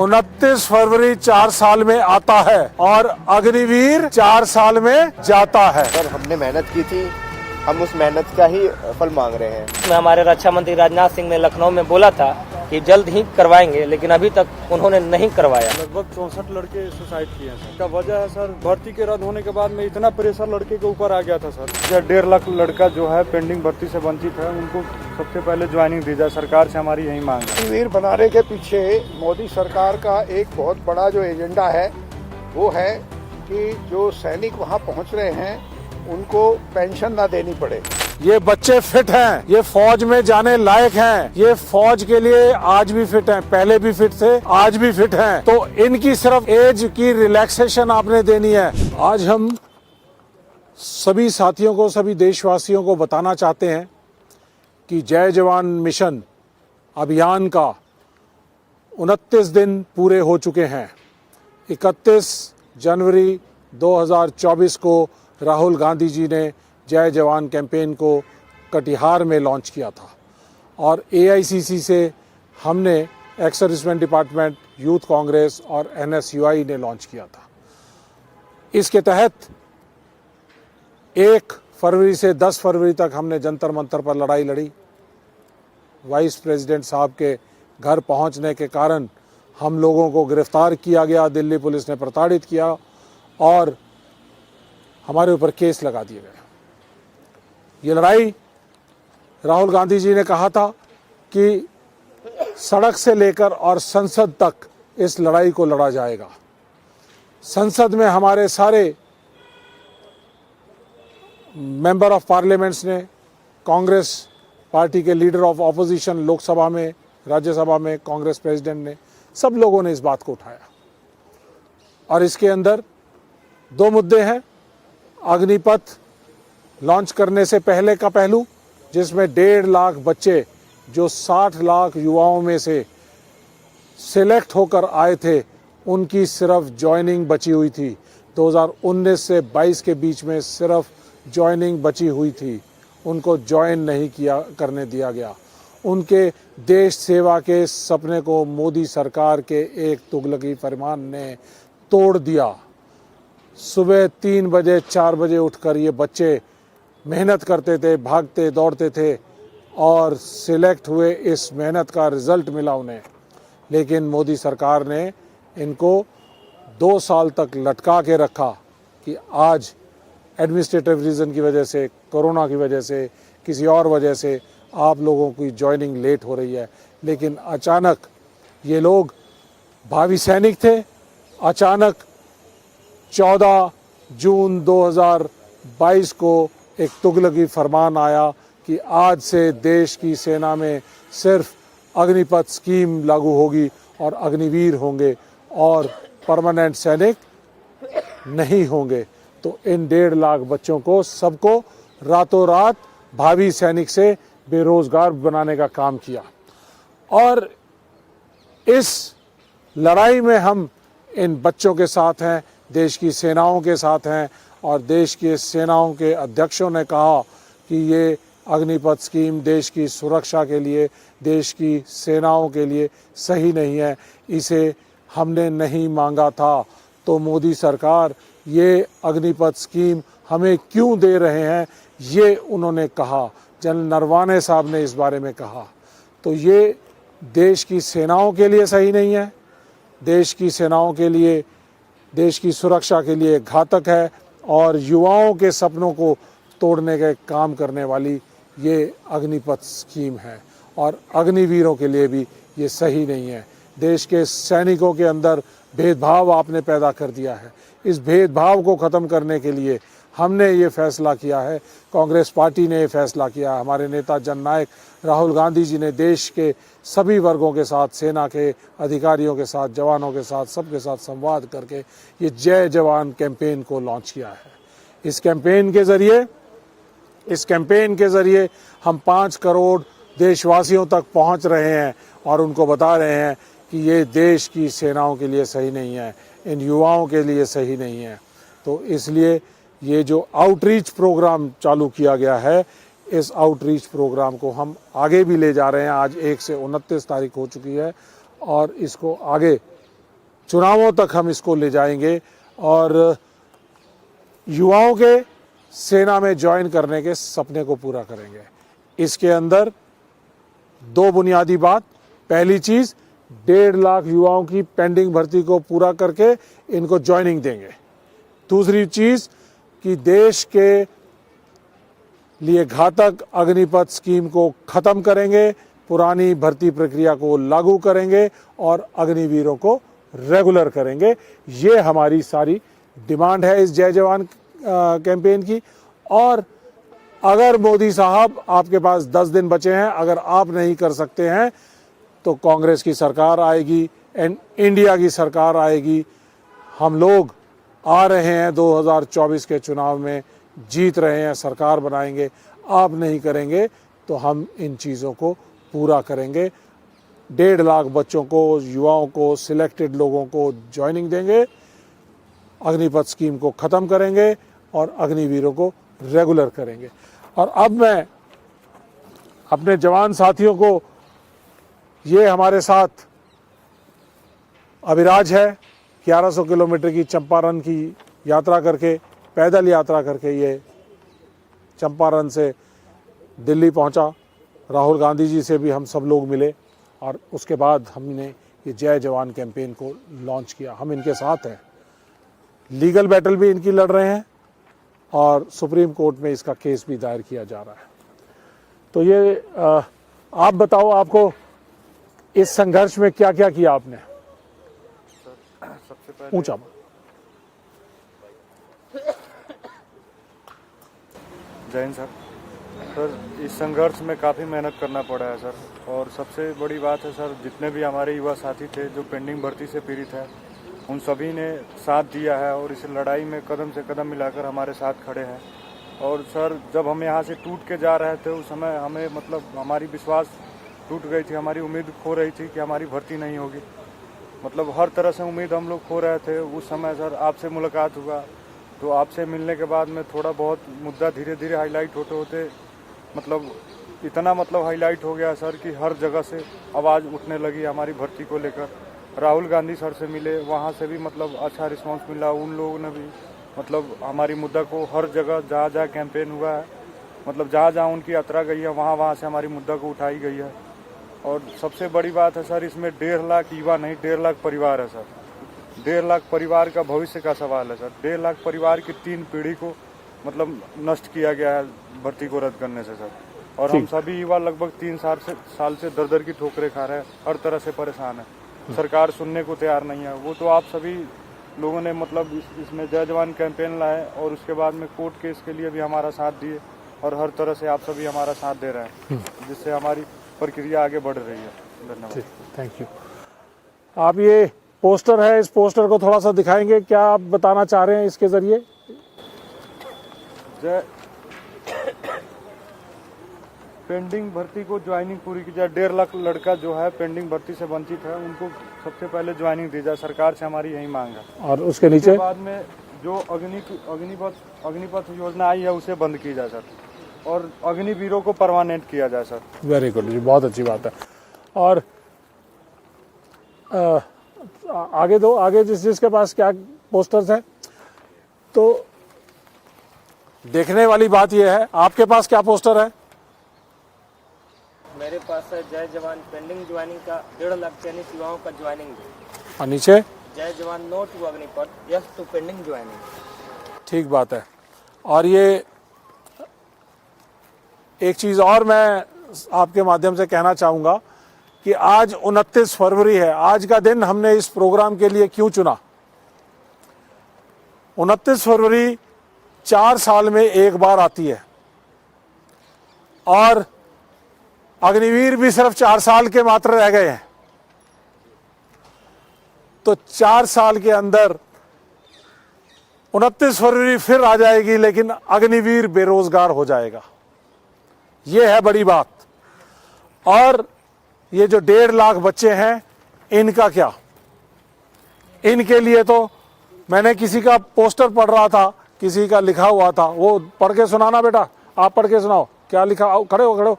29 फरवरी 4 साल में आता है और अग्निवीर 4 साल में जाता है। सर, हमने मेहनत की थी, हम उस मेहनत का ही फल मांग रहे हैं। हमारे रक्षा मंत्री राजनाथ सिंह ने लखनऊ में बोला था कि जल्द ही करवाएंगे, लेकिन अभी तक उन्होंने नहीं करवाया। लगभग 64 लड़के सुसाइड किए हैं सर। क्या वजह है सर, भर्ती के रद्द होने के बाद में इतना प्रेशर लड़के के ऊपर आ गया था सर। 1.5 लाख लड़का जो है पेंडिंग भर्ती से वंचित है, उनको सबसे पहले ज्वाइनिंग दी जाए। सरकार से हमारी यही मांग है। वीर बनाने के पीछे मोदी सरकार का एक बहुत बड़ा जो एजेंडा है वो है कि जो सैनिक वहाँ पहुँच रहे हैं उनको पेंशन ना देनी पड़े। ये बच्चे फिट हैं, ये फौज में जाने लायक हैं, ये फौज के लिए आज भी फिट हैं, पहले भी फिट थे, आज भी फिट हैं। तो इनकी सिर्फ एज की रिलैक्सेशन आपने देनी है। आज हम सभी साथियों को, सभी देशवासियों को बताना चाहते हैं कि जय जवान मिशन अभियान का 29 दिन पूरे हो चुके हैं। 31 जनवरी 2024 को राहुल गांधी जी ने जय जवान कैंपेन को कटिहार में लॉन्च किया था और AICC से हमने ex serviceman department, youth Congress और NSUI ने लॉन्च किया था। इसके तहत 1 फरवरी से 10 फरवरी तक हमने जंतर मंतर पर लड़ाई लड़ी। वाइस प्रेसिडेंट साहब के घर पहुंचने के कारण हम लोगों को गिरफ्तार किया गया, दिल्ली पुलिस ने प्रताड़ित किया और हमारे ऊपर केस लगा दिए गए। ये लड़ाई राहुल गांधी जी ने कहा था कि सड़क से लेकर और संसद तक इस लड़ाई को लड़ा जाएगा। संसद में हमारे सारे मेंबर ऑफ पार्लियामेंट्स ने, कांग्रेस पार्टी के लीडर ऑफ ऑपोजिशन लोकसभा में, राज्यसभा में कांग्रेस प्रेसिडेंट ने, सब लोगों ने इस बात को उठाया और इसके अंदर 2 मुद्दे हैं। अग्निपथ लॉन्च करने से पहले का पहलू, जिसमें 1.5 लाख बच्चे जो 60 लाख युवाओं में से सिलेक्ट होकर आए थे, उनकी सिर्फ ज्वाइनिंग बची हुई थी। 2019 से 22 के बीच में सिर्फ ज्वाइनिंग बची हुई थी, उनको ज्वाइन नहीं करने दिया गया। उनके देश सेवा के सपने को मोदी सरकार के एक तुगलकी फरमान ने तोड़ दिया। सुबह 3 बजे 4 बजे उठकर ये बच्चे मेहनत करते थे, भागते दौड़ते थे और सिलेक्ट हुए, इस मेहनत का रिजल्ट मिला उन्हें। लेकिन मोदी सरकार ने इनको 2 साल तक लटका के रखा कि आज एडमिनिस्ट्रेटिव रीज़न की वजह से, कोरोना की वजह से, किसी और वजह से आप लोगों की ज्वाइनिंग लेट हो रही है। लेकिन अचानक ये लोग भावी सैनिक थे। अचानक 14 जून 2022 को एक तुगलकी फरमान आया कि आज से देश की सेना में सिर्फ अग्निपथ स्कीम लागू होगी और अग्निवीर होंगे और परमानेंट सैनिक नहीं होंगे। तो इन 1.5 लाख बच्चों को, सबको रातों रात भावी सैनिक से बेरोजगार बनाने का काम किया। और इस लड़ाई में हम इन बच्चों के साथ हैं, देश की सेनाओं के साथ हैं और देश की सेनाओं के अध्यक्षों ने कहा कि ये अग्निपथ स्कीम देश की सुरक्षा के लिए, देश की सेनाओं के लिए सही नहीं है, इसे हमने नहीं मांगा था। तो मोदी सरकार ये अग्निपथ स्कीम हमें क्यों दे रहे हैं, ये उन्होंने कहा। जनरल नरवाने साहब ने इस बारे में कहा। तो ये देश की सेनाओं के लिए सही नहीं है, देश की सेनाओं के लिए, देश की सुरक्षा के लिए घातक है और युवाओं के सपनों को तोड़ने के काम करने वाली ये अग्निपथ स्कीम है और अग्निवीरों के लिए भी ये सही नहीं है। देश के सैनिकों के अंदर भेदभाव आपने पैदा कर दिया है। इस भेदभाव को ख़त्म करने के लिए हमने ये फैसला किया है, कांग्रेस पार्टी ने ये फैसला किया। हमारे नेता जननायक राहुल गांधी जी ने देश के सभी वर्गों के साथ, सेना के अधिकारियों के साथ, जवानों के साथ, सबके साथ संवाद करके ये जय जवान कैंपेन को लॉन्च किया है। इस कैंपेन के ज़रिए हम 5 करोड़ देशवासियों तक पहुंच रहे हैं और उनको बता रहे हैं कि ये देश की सेनाओं के लिए सही नहीं है, इन युवाओं के लिए सही नहीं है। तो इसलिए ये जो आउटरीच प्रोग्राम चालू किया गया है, इस आउटरीच प्रोग्राम को हम आगे भी ले जा रहे हैं। आज 1 से 29 तारीख हो चुकी है और इसको आगे चुनावों तक हम इसको ले जाएंगे और युवाओं के सेना में ज्वाइन करने के सपने को पूरा करेंगे। इसके अंदर दो बुनियादी बात, पहली चीज 1.5 लाख युवाओं की पेंडिंग भर्ती को पूरा करके इनको ज्वाइनिंग देंगे। दूसरी चीज कि देश के लिए घातक अग्निपथ स्कीम को खत्म करेंगे, पुरानी भर्ती प्रक्रिया को लागू करेंगे और अग्निवीरों को रेगुलर करेंगे। ये हमारी सारी डिमांड है इस जय जवान कैंपेन की। और अगर मोदी साहब आपके पास 10 दिन बचे हैं, अगर आप नहीं कर सकते हैं तो कांग्रेस की सरकार आएगी एंड इंडिया की सरकार आएगी। हम लोग आ रहे हैं 2024 के चुनाव में, जीत रहे हैं, सरकार बनाएंगे। आप नहीं करेंगे तो हम इन चीज़ों को पूरा करेंगे। 1.5 लाख बच्चों को, युवाओं को, सिलेक्टेड लोगों को ज्वाइनिंग देंगे, अग्निपथ स्कीम को ख़त्म करेंगे और अग्निवीरों को रेगुलर करेंगे। और अब मैं अपने जवान साथियों को, ये हमारे साथ अभिराज है, 1100 किलोमीटर की चंपारण की यात्रा करके, पैदल यात्रा करके ये चंपारण से दिल्ली पहुंचा। राहुल गांधी जी से भी हम सब लोग मिले और उसके बाद हमने ये जय जवान कैंपेन को लॉन्च किया। हम इनके साथ हैं, लीगल बैटल भी इनकी लड़ रहे हैं और सुप्रीम कोर्ट में इसका केस भी दायर किया जा रहा है। तो ये आप बताओ, आपको इस संघर्ष में क्या क्या किया आपने? सबसे पहले ऊंचा जय हिंद सर। सर, इस संघर्ष में काफ़ी मेहनत करना पड़ा है सर। और सबसे बड़ी बात है सर, जितने भी हमारे युवा साथी थे जो पेंडिंग भर्ती से पीड़ित हैं, उन सभी ने साथ दिया है और इस लड़ाई में कदम से कदम मिलाकर हमारे साथ खड़े हैं। और सर, जब हम यहाँ से टूट के जा रहे थे उस समय हमें हमारी विश्वास टूट गई थी, हमारी उम्मीद खो रही थी कि हमारी भर्ती नहीं होगी। हर तरह से उम्मीद हम लोग खो रहे थे। उस समय सर आपसे मुलाकात हुआ, तो आपसे मिलने के बाद में थोड़ा बहुत मुद्दा धीरे धीरे हाईलाइट होते होते इतना हाईलाइट हो गया सर कि हर जगह से आवाज़ उठने लगी हमारी भर्ती को लेकर। राहुल गांधी सर से मिले, वहाँ से भी अच्छा रिस्पांस मिला। उन लोगों ने भी हमारी मुद्दा को हर जगह जहाँ जहाँ कैंपेन हुआ है, जहाँ जहाँ उनकी यात्रा गई है, वहाँ से हमारी मुद्दा को उठाई गई है। और सबसे बड़ी बात है सर, इसमें 1.5 लाख युवा नहीं, 1.5 लाख परिवार है सर। 1.5 लाख परिवार का भविष्य का सवाल है सर। 1.5 लाख परिवार की 3 पीढ़ी को नष्ट किया गया है भर्ती को रद्द करने से सर। और हम सभी युवा लगभग 3 साल से दर की ठोकरें खा रहे हैं, हर तरह से परेशान है। सरकार सुनने को तैयार नहीं है। वो तो आप सभी लोगों ने इसमें जय जवान कैंपेन लाए और उसके बाद में कोर्ट केस के लिए भी हमारा साथ दिए और हर तरह से आप सभी हमारा साथ दे रहे हैं, जिससे हमारी प्रक्रिया आगे बढ़ रही है। धन्यवाद। Thank you. आप ये पोस्टर है, इस पोस्टर को थोड़ा सा दिखाएंगे, क्या आप बताना चाह रहे हैं इसके जरिए? पेंडिंग भर्ती को ज्वाइनिंग पूरी की जाए। 1.5 लाख लड़का जो है पेंडिंग भर्ती से वंचित है, उनको सबसे पहले ज्वाइनिंग दी जाए। सरकार से हमारी यही मांग है। और उसके नीचे बाद में जो अग्निपथ योजना आई है उसे बंद की जाए सर, और अग्निवीरों को परमानेंट किया जाए सर। वेरी गुड जी, बहुत अच्छी बात है। और आगे दो, आगे जिसके पास क्या पोस्टर्स हैं। तो देखने वाली बात यह है, आपके पास क्या पोस्टर है? मेरे पास है जय जवान पेंडिंग ज्वाइनिंग का 1.5 लाख चयनित युवाओं का ज्वाइनिंग दे। और नीचे जय जवान no to Agnipath, yes to pending joining. ठीक बात है। और ये एक चीज़ और मैं आपके माध्यम से कहना चाहूँगा कि आज 29 फरवरी है। आज का दिन हमने इस प्रोग्राम के लिए क्यों चुना? 29 फरवरी 4 साल में एक बार आती है और अग्निवीर भी सिर्फ 4 साल के मात्र रह गए हैं। तो 4 साल के अंदर 29 फरवरी फिर आ जाएगी, लेकिन अग्निवीर बेरोजगार हो जाएगा। यह है बड़ी बात। और ये जो 1.5 लाख बच्चे हैं, इनका क्या? इनके लिए तो मैंने किसी का पोस्टर पढ़ रहा था, किसी का लिखा हुआ था, वो पढ़ के सुनाना बेटा, आप पढ़ के सुनाओ क्या लिखा। खड़े हो